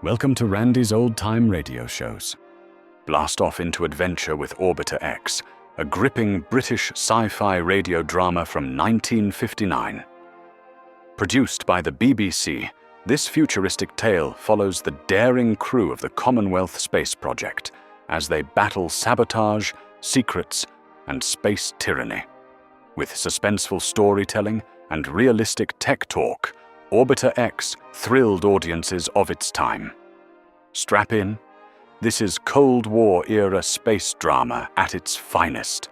Welcome to Randy's old-time radio shows. Blast off into adventure with Orbiter X, a gripping British sci-fi radio drama from 1959. Produced by the BBC, this futuristic tale follows the daring crew of the Commonwealth Space Project as they battle sabotage, secrets, and space tyranny. With suspenseful storytelling and realistic tech talk, Orbiter X thrilled audiences of its time. Strap in. This is Cold War-era space drama at its finest.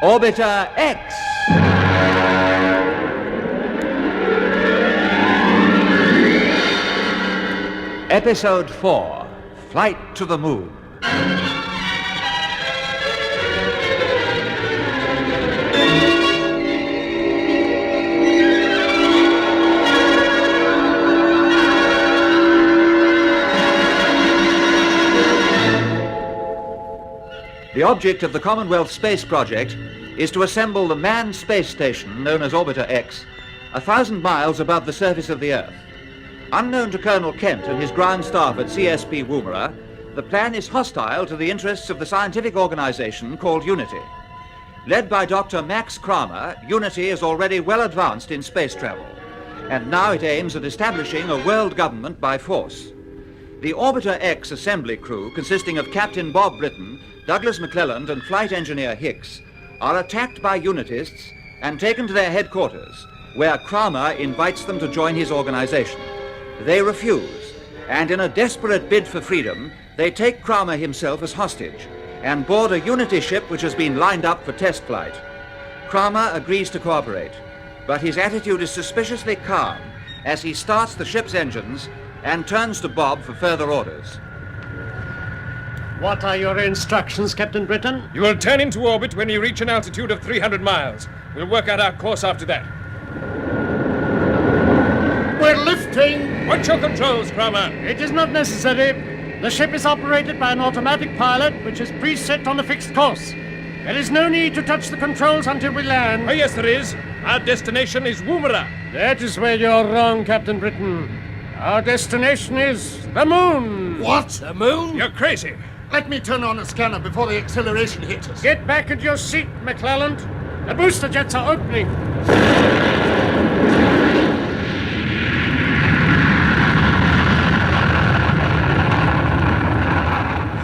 Orbiter X! Episode 4, Flight to the Moon. The object of the Commonwealth Space Project is to assemble the manned space station known as Orbiter X 1,000 miles above the surface of the Earth. Unknown to Colonel Kent and his ground staff at CSP Woomera, the plan is hostile to the interests of the scientific organization called Unity. Led by Dr. Max Kramer, Unity is already well advanced in space travel, and now it aims at establishing a world government by force. The Orbiter X assembly crew, consisting of Captain Bob Britton, Douglas McClelland, and flight engineer Hicks, are attacked by Unitists and taken to their headquarters, where Kramer invites them to join his organization. They refuse, and in a desperate bid for freedom, they take Kramer himself as hostage and board a Unity ship which has been lined up for test flight. Kramer agrees to cooperate, but his attitude is suspiciously calm as he starts the ship's engines and turns to Bob for further orders. What are your instructions, Captain Britton? You will turn into orbit when you reach an altitude of 300 miles. We'll work out our course after that. We're lifting! Watch your controls, Kramer. It is not necessary. The ship is operated by an automatic pilot, which is preset on a fixed course. There is no need to touch the controls until we land. Oh, yes, there is. Our destination is Woomera. That is where you're wrong, Captain Britton. Our destination is the moon. What? The moon? You're crazy. Let me turn on a scanner before the acceleration hits us. Get back at your seat, McClelland. The booster jets are opening.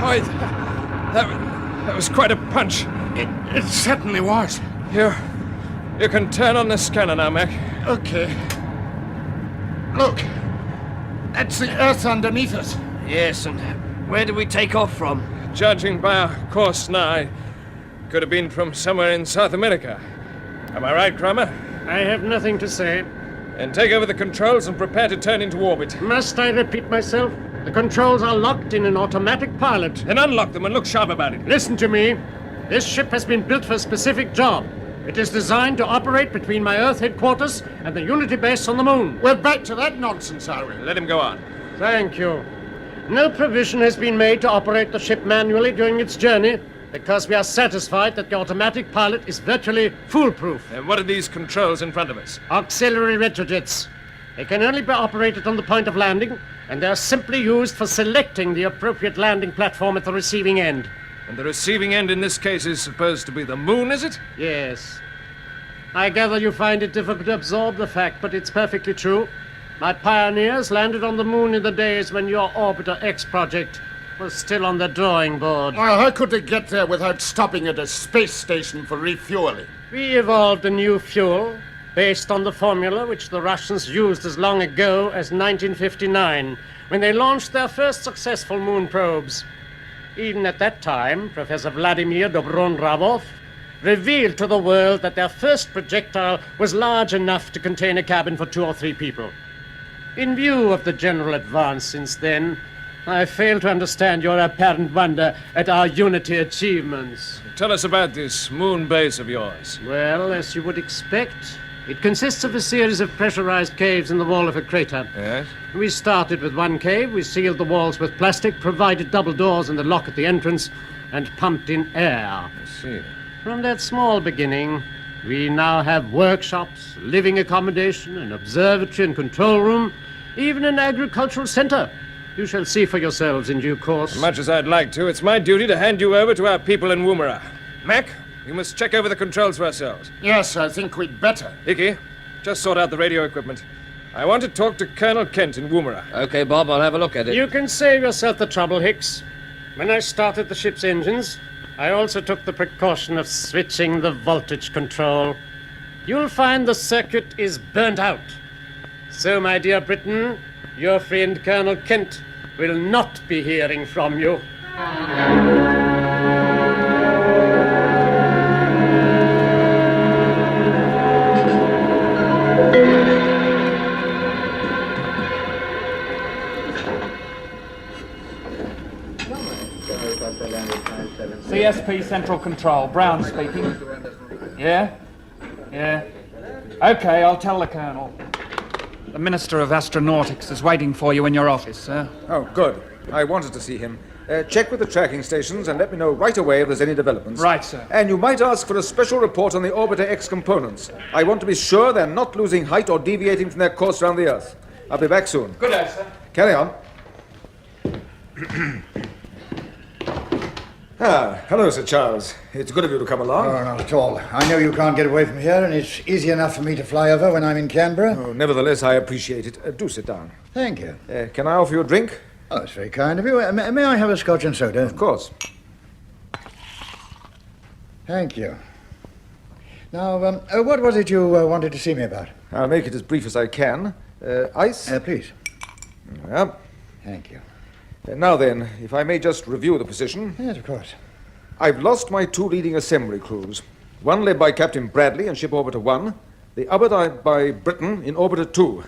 Oh, that was quite a punch. It certainly was. You can turn on the scanner now, Mac. Okay. Look. That's the Earth underneath us. Yes, and where do we take off from? Judging by our course now, it could have been from somewhere in South America. Am I right, Kramer? I have nothing to say. Then take over the controls and prepare to turn into orbit. Must I repeat myself? The controls are locked in an automatic pilot. Then unlock them and look sharp about it. Listen to me. This ship has been built for a specific job. It is designed to operate between my Earth headquarters and the Unity base on the moon. We're back to that nonsense, are we? Let him go on. Thank you. No provision has been made to operate the ship manually during its journey because we are satisfied that the automatic pilot is virtually foolproof. And what are these controls in front of us? Auxiliary retrojets. They can only be operated on the point of landing, and they are simply used for selecting the appropriate landing platform at the receiving end. And the receiving end in this case is supposed to be the moon, is it? Yes. I gather you find it difficult to absorb the fact, but it's perfectly true. My pioneers landed on the moon in the days when your Orbiter X project was still on the drawing board. Well, how could they get there without stopping at a space station for refueling? We evolved a new fuel based on the formula which the Russians used as long ago as 1959, when they launched their first successful moon probes. Even at that time, Professor Vladimir Dobronravov revealed to the world that their first projectile was large enough to contain a cabin for 2 or 3 people. In view of the general advance since then, I fail to understand your apparent wonder at our Unity achievements. Tell us about this moon base of yours. Well, as you would expect, it consists of a series of pressurized caves in the wall of a crater. Yes? We started with one cave, we sealed the walls with plastic, provided double doors and a lock at the entrance, and pumped in air. I see. From that small beginning, we now have workshops, living accommodation, an observatory and control room, even an agricultural center. You shall see for yourselves in due course. As much as I'd like to, it's my duty to hand you over to our people in Woomera. Mac, you must check over the controls for ourselves. Yes, I think we'd better. Hickey, just sort out the radio equipment. I want to talk to Colonel Kent in Woomera. Okay, Bob, I'll have a look at it. You can save yourself the trouble, Hicks. When I started the ship's engines, I also took the precaution of switching the voltage control. You'll find the circuit is burnt out. So, my dear Britain, your friend Colonel Kent will not be hearing from you. CSP Central Control, Brown speaking. Yeah? Yeah. Okay, I'll tell the Colonel. The Minister of Astronautics is waiting for you in your office, sir. Oh, good. I wanted to see him. Check with the tracking stations and let me know right away if there's any developments. Right, sir. And you might ask for a special report on the Orbiter X components. I want to be sure they're not losing height or deviating from their course around the Earth. I'll be back soon. Good day, sir. Carry on. Hello, Sir Charles. It's good of you to come along. Oh, not at all. I know you can't get away from here, and it's easy enough for me to fly over when I'm in Canberra. Oh, nevertheless, I appreciate it. Do sit down. Thank you. Can I offer you a drink? Oh, that's very kind of you. May I have a scotch and soda? Of course. Thank you. Now, what was it you wanted to see me about? I'll make it as brief as I can. Ice? Please. Yeah. Thank you. Now then, if I may just review the position. Yes, of course. I've lost my two leading assembly crews. One led by Captain Bradley in Ship Orbiter 1, the other by Britain in Orbiter 2.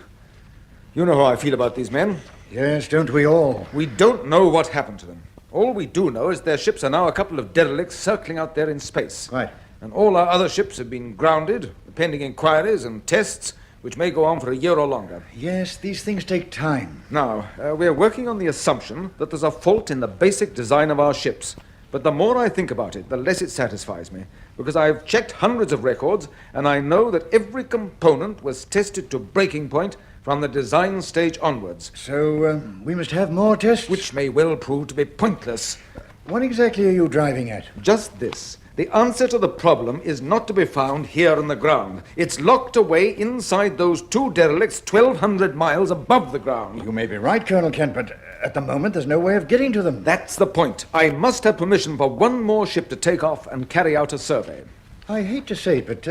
You know how I feel about these men. Yes, don't we all? We don't know what happened to them. All we do know is their ships are now a couple of derelicts circling out there in space. Right. And all our other ships have been grounded, pending inquiries and tests, which may go on for a year or longer. Yes, these things take time. Now, we're working on the assumption that there's a fault in the basic design of our ships. But the more I think about it, the less it satisfies me. Because I've checked hundreds of records, and I know that every component was tested to breaking point from the design stage onwards. So, we must have more tests? Which may well prove to be pointless. What exactly are you driving at? Just this. The answer to the problem is not to be found here on the ground. It's locked away inside those two derelicts 1,200 miles above the ground. You may be right, Colonel Kent, but at the moment there's no way of getting to them. That's the point. I must have permission for one more ship to take off and carry out a survey. I hate to say it, but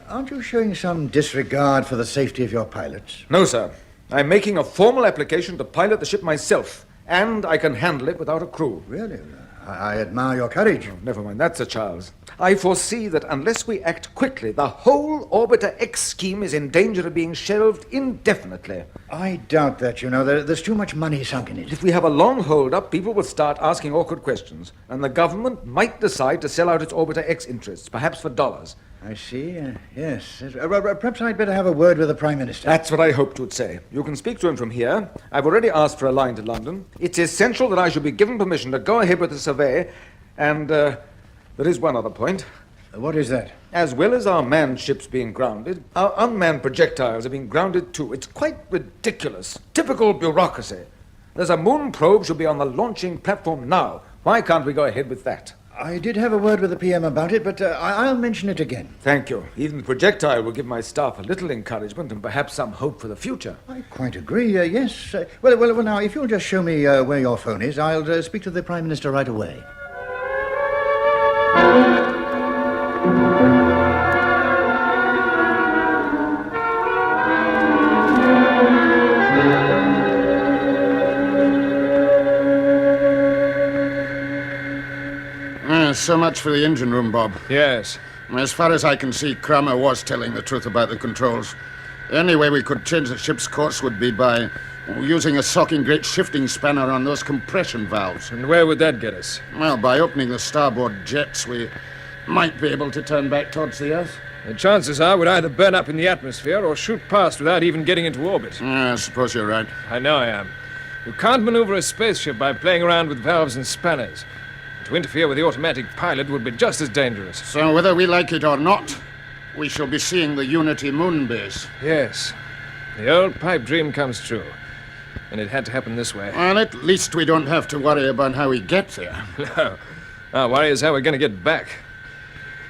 aren't you showing some disregard for the safety of your pilots? No, sir. I'm making a formal application to pilot the ship myself, and I can handle it without a crew. Really? I admire your courage. Oh, never mind that, Sir Charles. I foresee that unless we act quickly, the whole Orbiter X scheme is in danger of being shelved indefinitely. I doubt that, you know. There's too much money sunk in it. If we have a long hold-up, people will start asking awkward questions, and the government might decide to sell out its Orbiter X interests, perhaps for dollars. I see. Yes. Perhaps I'd better have a word with the Prime Minister. That's what I hoped you'd say. You can speak to him from here. I've already asked for a line to London. It's essential that I should be given permission to go ahead with the survey, and there is one other point. What is that? As well as our manned ships being grounded, our unmanned projectiles are being grounded too. It's quite ridiculous. Typical bureaucracy. There's a moon probe should be on the launching platform now. Why can't we go ahead with that? I did have a word with the PM about it, but I'll mention it again. Thank you. Even the projectile will give my staff a little encouragement and perhaps some hope for the future. I quite agree, yes. Well, now, if you'll just show me where your phone is, I'll speak to the Prime Minister right away. So much for the engine room, Bob. Yes. As far as I can see, Kramer was telling the truth about the controls. The only way we could change the ship's course would be by We're using a socking great shifting spanner on those compression valves. And where would that get us? Well, by opening the starboard jets, we might be able to turn back towards the Earth. The chances are we'd either burn up in the atmosphere or shoot past without even getting into orbit. I suppose you're right. I know I am. You can't maneuver a spaceship by playing around with valves and spanners. To interfere with the automatic pilot would be just as dangerous. So whether we like it or not, we shall be seeing the Unity moon base. Yes. The old pipe dream comes true. And it had to happen this way. Well, at least we don't have to worry about how we get there. No. Our worry is how we're going to get back.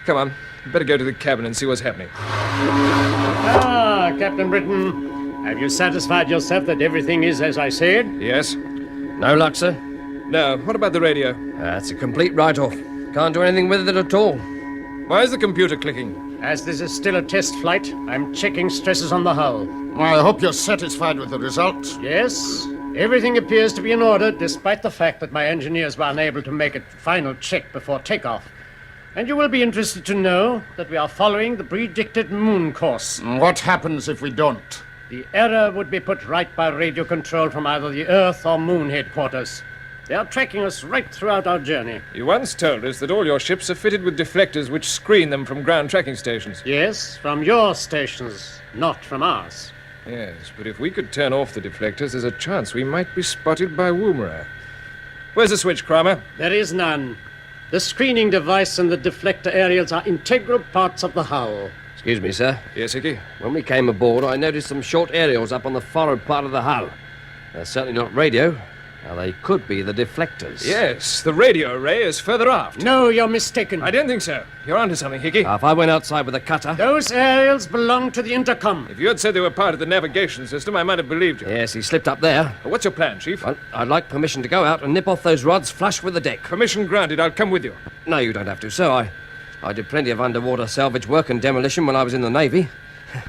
Come on. Better go to the cabin and see what's happening. Ah, Captain Britain. Have you satisfied yourself that everything is as I said? Yes? No luck, sir? No. What about the radio? That's a complete write-off. Can't do anything with it at all. Why is the computer clicking? As this is still a test flight, I'm checking stresses on the hull. Well, I hope you're satisfied with the results. Yes, everything appears to be in order, despite the fact that my engineers were unable to make a final check before takeoff. And you will be interested to know that we are following the predicted moon course. What happens if we don't? The error would be put right by radio control from either the Earth or Moon headquarters. They are tracking us right throughout our journey. You once told us that all your ships are fitted with deflectors which screen them from ground tracking stations. Yes, from your stations, not from ours. Yes, but if we could turn off the deflectors, there's a chance we might be spotted by Woomera. Where's the switch, Kramer? There is none. The screening device and the deflector aerials are integral parts of the hull. Excuse me, sir. Yes, Hickey? When we came aboard, I noticed some short aerials up on the forward part of the hull. They're certainly not radio. Now, they could be the deflectors. Yes, the radio array is further aft. No, you're mistaken. I don't think so. You're onto something, Hickey. If I went outside with a cutter... Those aerials belong to the intercom. If you had said they were part of the navigation system, I might have believed you. Yes, he slipped up there. What's your plan, Chief? Well, I'd like permission to go out and nip off those rods flush with the deck. Permission granted. I'll come with you. No, you don't have to, sir. I did plenty of underwater salvage work and demolition when I was in the Navy.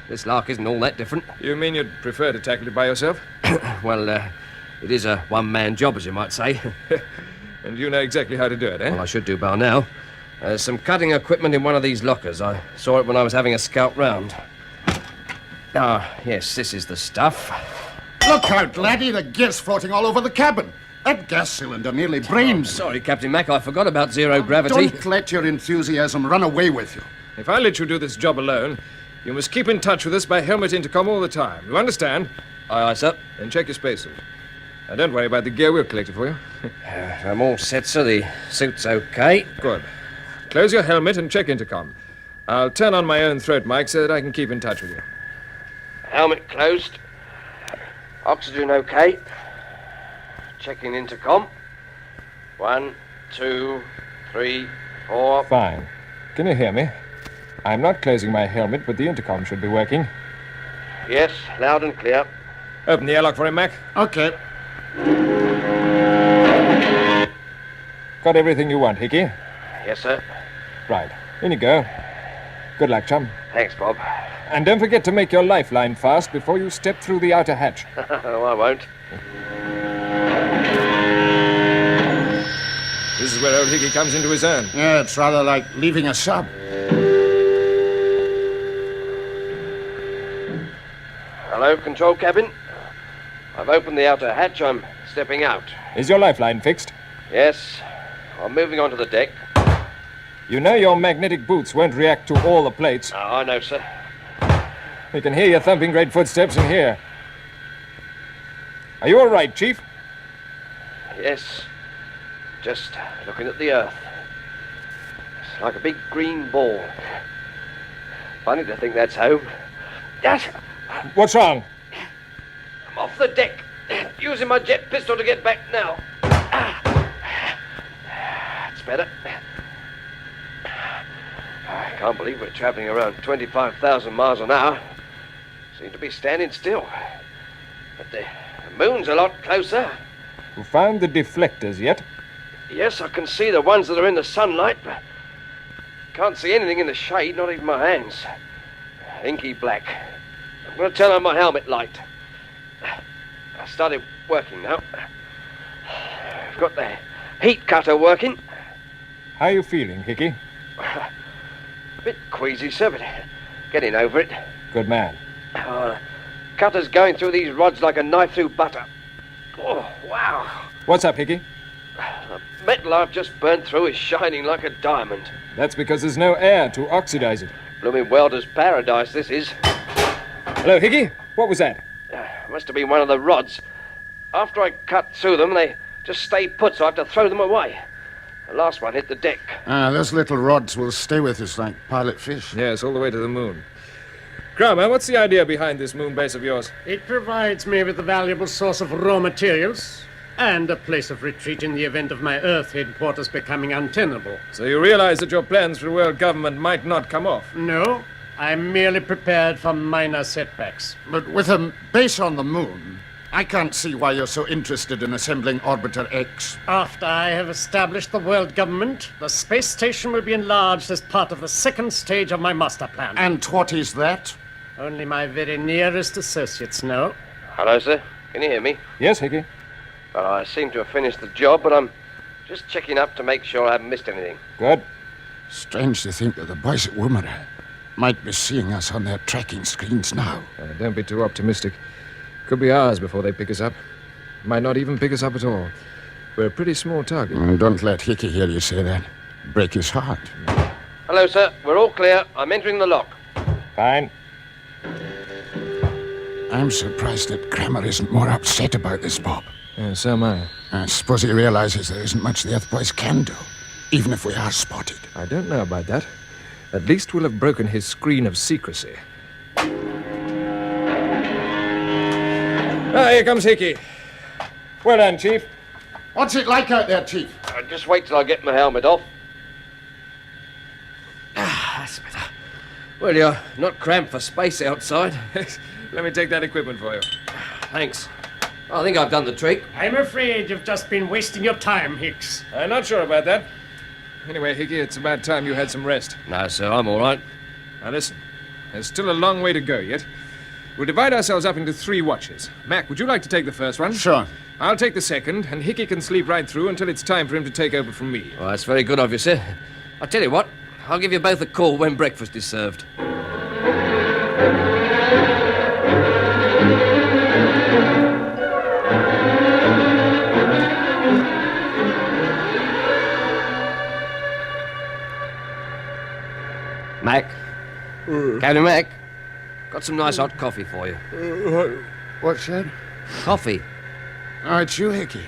This lark isn't all that different. You mean you'd prefer to tackle it by yourself? Well, it is a one-man job, as you might say. And you know exactly how to do it, eh? Well, I should do by now. There's some cutting equipment in one of these lockers. I saw it when I was having a scout round. Ah, yes, this is the stuff. Look out, laddie, the gear's floating all over the cabin. That gas cylinder nearly brains. Sorry, Captain Mac, I forgot about zero gravity. Don't let your enthusiasm run away with you. If I let you do this job alone, you must keep in touch with us by helmet intercom all the time. You understand? Aye, aye, sir. And check your spacesuit. Now, don't worry about the gear. We'll collect it for you. I'm all set, sir. The suit's okay. Good. Close your helmet and check intercom. I'll turn on my own throat mic so that I can keep in touch with you. Helmet closed. Oxygen okay. Checking intercom. 1, 2, 3, 4. Fine. Can you hear me? I'm not closing my helmet, but the intercom should be working. Yes, loud and clear. Open the airlock for him, Mac. Okay. Got everything you want, Hickey? Yes, sir. Right. In you go. Good luck, chum. Thanks, Bob. And don't forget to make your lifeline fast before you step through the outer hatch. Oh, I won't. This is where old Hickey comes into his own. Yeah, it's rather like leaving a sub. Hello, control cabin. I've opened the outer hatch. I'm stepping out. Is your lifeline fixed? Yes. I'm moving onto the deck. You know your magnetic boots won't react to all the plates. Oh, I know, sir. We can hear your thumping great footsteps in here. Are you all right, Chief? Yes. Just looking at the Earth. It's like a big green ball. Funny to think that's home. Yes. What's wrong? I'm off the deck. Using my jet pistol to get back now. That's better. I can't believe we're traveling around 25,000 miles an hour. Seem to be standing still. But the moon's a lot closer. You found the deflectors yet? Yes, I can see the ones that are in the sunlight, but can't see anything in the shade, not even my hands. Inky black. I'm going to turn on my helmet light. I started working now. I've got the heat cutter working. How are you feeling, Hickey? A bit queasy, sir, but getting over it. Good man. Oh, cutter's going through these rods like a knife through butter. Oh, wow. What's up, Hickey? The metal I've just burnt through is shining like a diamond. That's because there's no air to oxidize it. Blooming welder's paradise, this is. Hello, Hickey? What was that? Must have been one of the rods. After I cut through them, they just stay put, so I have to throw them away. The last one hit the deck. Those little rods will stay with us like pilot fish. Yes, all the way to the moon. Kramer, what's the idea behind this moon base of yours? It provides me with a valuable source of raw materials and a place of retreat in the event of my Earth headquarters becoming untenable. So you realize that your plans for world government might not come off? No, I'm merely prepared for minor setbacks. But with a base on the moon, I can't see why you're so interested in assembling Orbiter X. After I have established the world government, the space station will be enlarged as part of the second stage of my master plan. And what is that? Only my very nearest associates know. Hello, sir. Can you hear me? Yes, Hickey. Well, I seem to have finished the job, but I'm just checking up to make sure I haven't missed anything. Good. Strange to think that the boys at Woomera might be seeing us on their tracking screens now. Don't be too optimistic. Could be hours before they pick us up. Might not even pick us up at all. We're a pretty small target. Don't let Hickey hear you say that. Break his heart. Hello, sir. We're all clear. I'm entering the lock. Fine. I'm surprised that Kramer isn't more upset about this, Bob. So am I. I suppose he realizes there isn't much the Earth boys can do, even if we are spotted. I don't know about that. At least we'll have broken his screen of secrecy. Here comes Hickey. Well done, Chief. What's it like out there, Chief? Just wait till I get my helmet off. That's better. Well, you're not cramped for space outside. Let me take that equipment for you. Thanks. I think I've done the trick. I'm afraid you've just been wasting your time, Hicks. I'm not sure about that. Anyway, Hickey, it's about time you had some rest. No, sir, I'm all right. Now listen, there's still a long way to go yet. We'll divide ourselves up into 3 watches. Mac, would you like to take the first one? Sure. I'll take the second, and Hickey can sleep right through until it's time for him to take over from me. Well, that's very good of you, sir. I'll tell you what, I'll give you both a call when breakfast is served. Mac. Captain Mac. Got some nice hot coffee for you. What's that? Coffee. Oh, it's you, Hickey.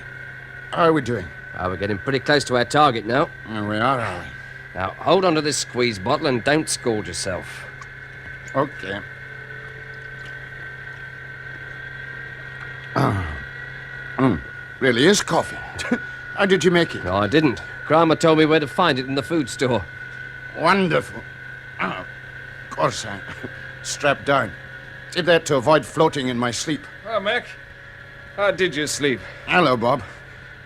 How are we doing? We're getting pretty close to our target now. We are we? Now, hold on to this squeeze bottle and don't scald yourself. Okay. Really is coffee. How did you make it? No, I didn't. Kramer told me where to find it in the food store. Wonderful. Of course, I strapped down. Did that to avoid floating in my sleep. Oh, Mac, how did you sleep? Hello, Bob.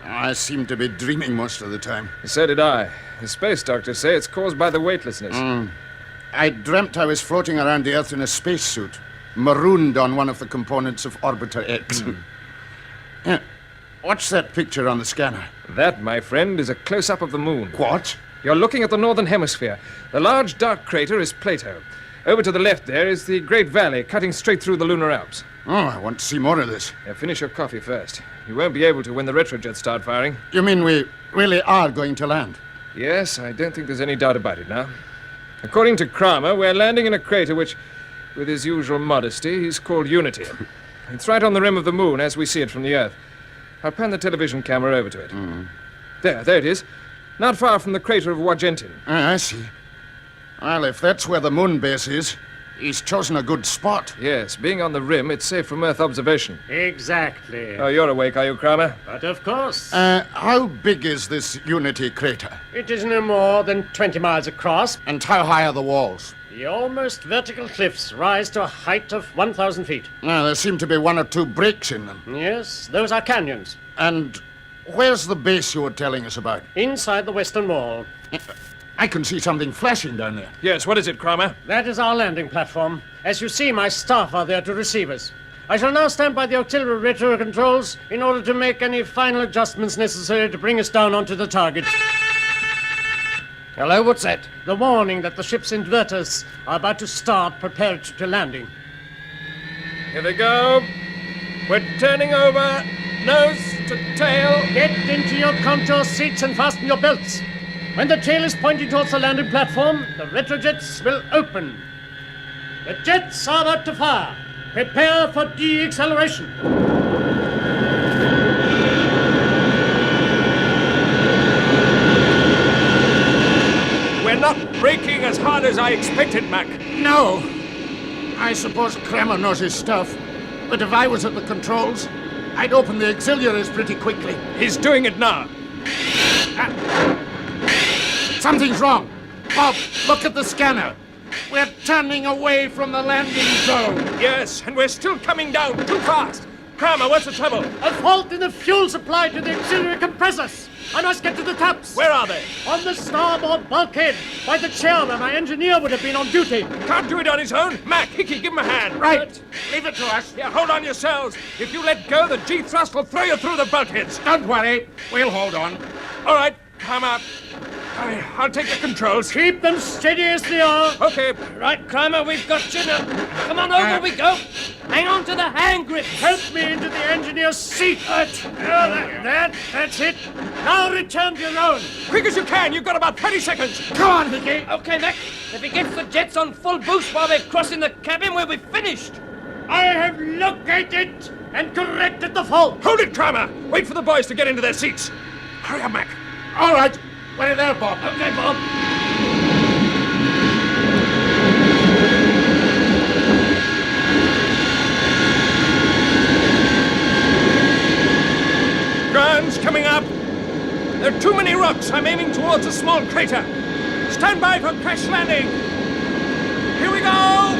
I seem to be dreaming most of the time. So did I. The space doctors say it's caused by the weightlessness. I dreamt I was floating around the Earth in a spacesuit, marooned on one of the components of Orbiter X. Yeah. What's that picture on the scanner? That, my friend, is a close-up of the moon. What? You're looking at the northern hemisphere. The large dark crater is Plato. Over to the left there is the Great Valley, cutting straight through the lunar Alps. Oh, I want to see more of this. Finish your coffee first. You won't be able to when the retrojets start firing. You mean we really are going to land? Yes, I don't think there's any doubt about it now. According to Kramer, we're landing in a crater which, with his usual modesty, he's called Unity. It's right on the rim of the moon as we see it from the Earth. I'll pan the television camera over to it. There it is. Not far from the crater of Wargentin. I see. Well, if that's where the moon base is, he's chosen a good spot. Yes, being on the rim, it's safe from Earth observation. Exactly. Oh, you're awake, are you, Kramer? But of course. How big is this Unity crater? It is no more than 20 miles across. And how high are the walls? The almost vertical cliffs rise to a height of 1,000 feet. Well, there seem to be 1 or 2 breaks in them. Yes, those are canyons. And where's the base you were telling us about? Inside the western wall. I can see something flashing down there. Yes, what is it, Kramer? That is our landing platform. As you see, my staff are there to receive us. I shall now stand by the auxiliary retro controls in order to make any final adjustments necessary to bring us down onto the target. Hello, what's that? The warning that the ship's inverters are about to start preparatory to landing. Here they go. We're turning over, nose to tail. Get into your contour seats and fasten your belts. When the tail is pointing towards the landing platform, the retrojets will open. The jets are about to fire. Prepare for de-acceleration. We're not braking as hard as I expected, Mac. No. I suppose Kramer knows his stuff. But if I was at the controls, I'd open the auxiliaries pretty quickly. He's doing it now. Something's wrong. Bob, look at the scanner. We're turning away from the landing zone. Yes, and we're still coming down too fast. Kramer, what's the trouble? A fault in the fuel supply to the auxiliary compressors. I must get to the taps. Where are they? On the starboard bulkhead, by the chair where my engineer would have been on duty. Can't do it on his own. Mac, Hickey, give him a hand. Right. Leave it to us. Yeah, hold on yourselves. If you let go, the G-thrust will throw you through the bulkheads. Don't worry. We'll hold on. All right, come up. I'll take the controls. Keep them steady as they are. Okay. Right, Kramer, we've got you now. Come on, over we go. Hang on to the hand grip. Help me into the engineer's seat. That's it. Now return to your own. Quick as you can. You've got about 30 seconds. Come on, Hickey. Okay, Mac. If he gets the jets on full boost while they're crossing the cabin, we'll be finished. I have located and corrected the fault. Hold it, Kramer. Wait for the boys to get into their seats. Hurry up, Mac. All right. We're there, Bob. Okay, Bob. Guns coming up. There are too many rocks. I'm aiming towards a small crater. Stand by for crash landing. Here we go.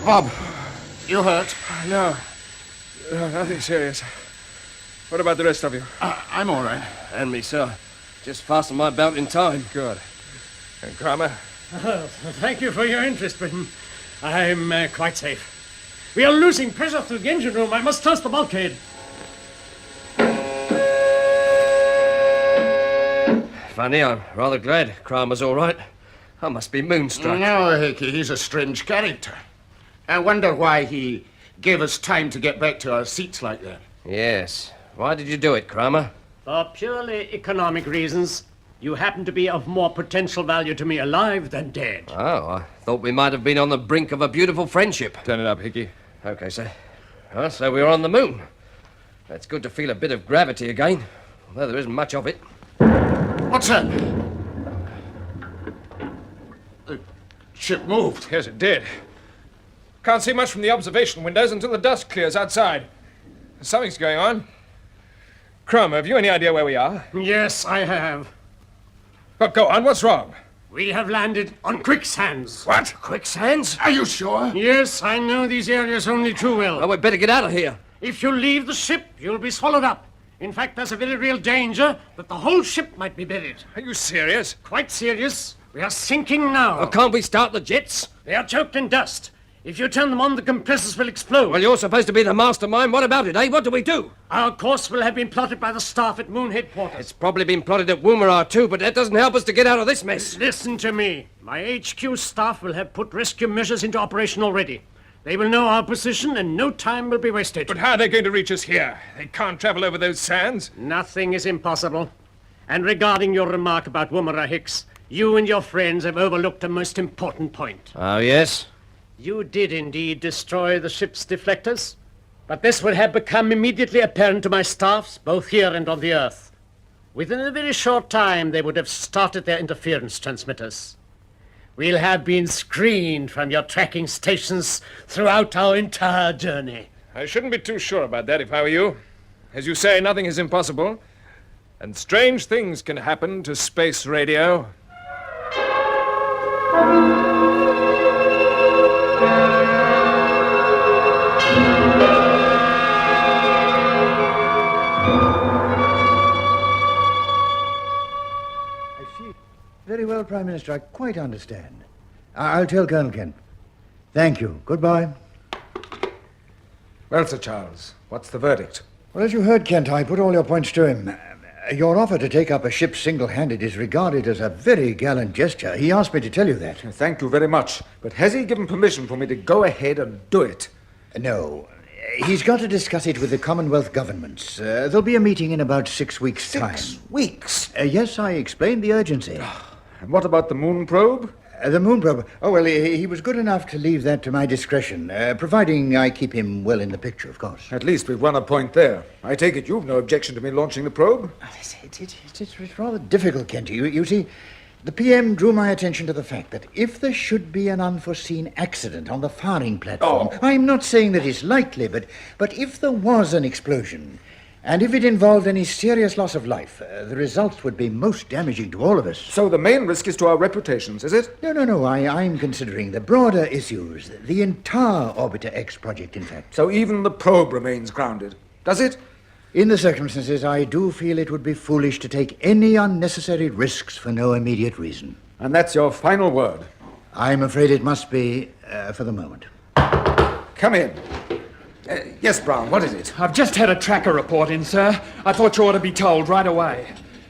Bob, you hurt? No, nothing serious. What about the rest of you? I'm all right. And me, sir. Just fastened my belt in time. Good. And Kramer? Thank you for your interest, Britain. I'm quite safe. We are losing pressure through the engine room. I must trust the bulkhead. Funny, I'm rather glad Kramer's all right. I must be moonstruck. No, Hickey, he's a strange character. I wonder why he gave us time to get back to our seats like that. Yes. Why did you do it, Kramer? For purely economic reasons. You happen to be of more potential value to me alive than dead. Oh, I thought we might have been on the brink of a beautiful friendship. Turn it up, Hickey. Okay, sir. Well, so we're on the moon. It's good to feel a bit of gravity again, although there isn't much of it. What's that? The ship moved. Yes, it did. Can't see much from the observation windows until the dust clears outside. Something's going on. Kramer, have you any idea where we are? Yes, I have. But go on, what's wrong? We have landed on quicksands. What? Quicksands? Are you sure? Yes, I know these areas only too well. Well, we'd better get out of here. If you leave the ship, you'll be swallowed up. In fact, there's a very real danger that the whole ship might be buried. Are you serious? Quite serious. We are sinking now. Oh, can't we start the jets? They are choked in dust. If you turn them on, the compressors will explode. Well, you're supposed to be the mastermind. What about it, eh? What do we do? Our course will have been plotted by the staff at Moon Headquarters. It's probably been plotted at Woomera too, but that doesn't help us to get out of this mess. Listen to me. My HQ staff will have put rescue measures into operation already. They will know our position and no time will be wasted. But how are they going to reach us here? They can't travel over those sands. Nothing is impossible. And regarding your remark about Woomera, Hicks, you and your friends have overlooked a most important point. Oh, yes? You did indeed destroy the ship's deflectors, but this would have become immediately apparent to my staffs, both here and on the Earth. Within a very short time, they would have started their interference transmitters. We'll have been screened from your tracking stations throughout our entire journey. I shouldn't be too sure about that if I were you. As you say, nothing is impossible. And strange things can happen to space radio. Very well, Prime Minister. I quite understand. I'll tell Colonel Kent. Thank you. Goodbye. Well, Sir Charles, what's the verdict? Well, as you heard, Kent, I put all your points to him. Your offer to take up a ship single-handed is regarded as a very gallant gesture. He asked me to tell you that. Thank you very much. But has he given permission for me to go ahead and do it? No. He's got to discuss it with the Commonwealth governments. There'll be a meeting in about 6 weeks' time. 6 weeks? Yes, I explained the urgency. And what about the moon probe? The moon probe. Oh, well, he was good enough to leave that to my discretion, providing I keep him well in the picture, of course. At least we've won a point there. I take it you've no objection to me launching the probe? It's rather difficult, Kent. You see, the PM drew my attention to the fact that if there should be an unforeseen accident on the firing platform, I'm not saying that it's likely, but if there was an explosion, and if it involved any serious loss of life, the results would be most damaging to all of us. So the main risk is to our reputations, is it? No. I'm considering the broader issues, the entire Orbiter X project, in fact. So even the probe remains grounded, does it? In the circumstances, I do feel it would be foolish to take any unnecessary risks for no immediate reason. And that's your final word? I'm afraid it must be, for the moment. Come in. Yes, Brown, what is it? I've just had a tracker report in, sir. I thought you ought to be told right away.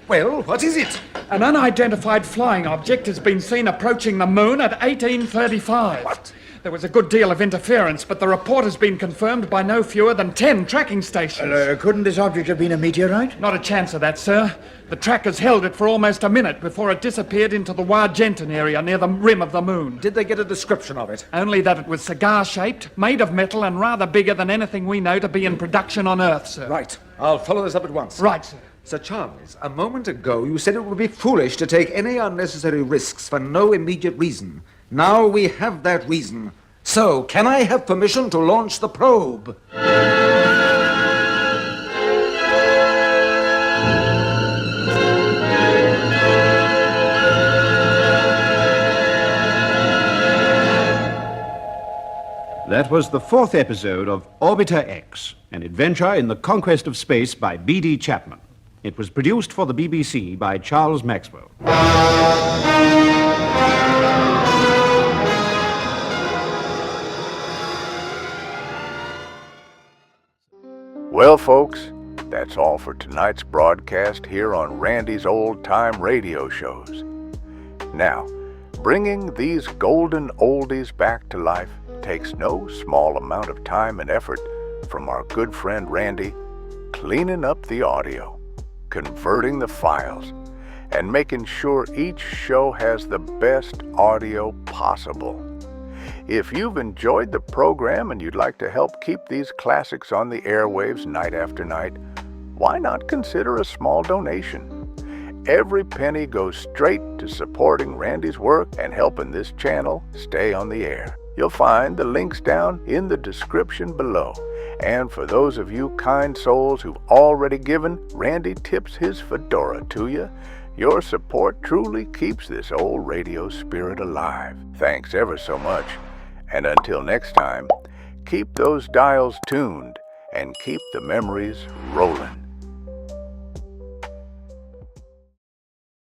Well, what is it? An unidentified flying object has been seen approaching the moon at 1835. What? There was a good deal of interference, but the report has been confirmed by no fewer than 10 tracking stations. Couldn't this object have been a meteorite? Not a chance of that, sir. The trackers held it for almost a minute before it disappeared into the Wargentin area near the rim of the moon. Did they get a description of it? Only that it was cigar-shaped, made of metal, and rather bigger than anything we know to be in production on Earth, sir. Right. I'll follow this up at once. Right, sir. Sir Charles, a moment ago you said it would be foolish to take any unnecessary risks for no immediate reason. Now we have that reason. So, can I have permission to launch the probe? That was the 4th episode of Orbiter X, an adventure in the conquest of space by B.D. Chapman. It was produced for the BBC by Charles Maxwell. Well, folks, that's all for tonight's broadcast here on Randy's Old Time Radio Shows. Now, bringing these golden oldies back to life takes no small amount of time and effort from our good friend Randy, cleaning up the audio, converting the files, and making sure each show has the best audio possible. If you've enjoyed the program and you'd like to help keep these classics on the airwaves night after night, why not consider a small donation? Every penny goes straight to supporting Randy's work and helping this channel stay on the air. You'll find the links down in the description below. And for those of you kind souls who've already given, Randy tips his fedora to you. Your support truly keeps this old radio spirit alive. Thanks ever so much. And until next time, keep those dials tuned and keep the memories rolling.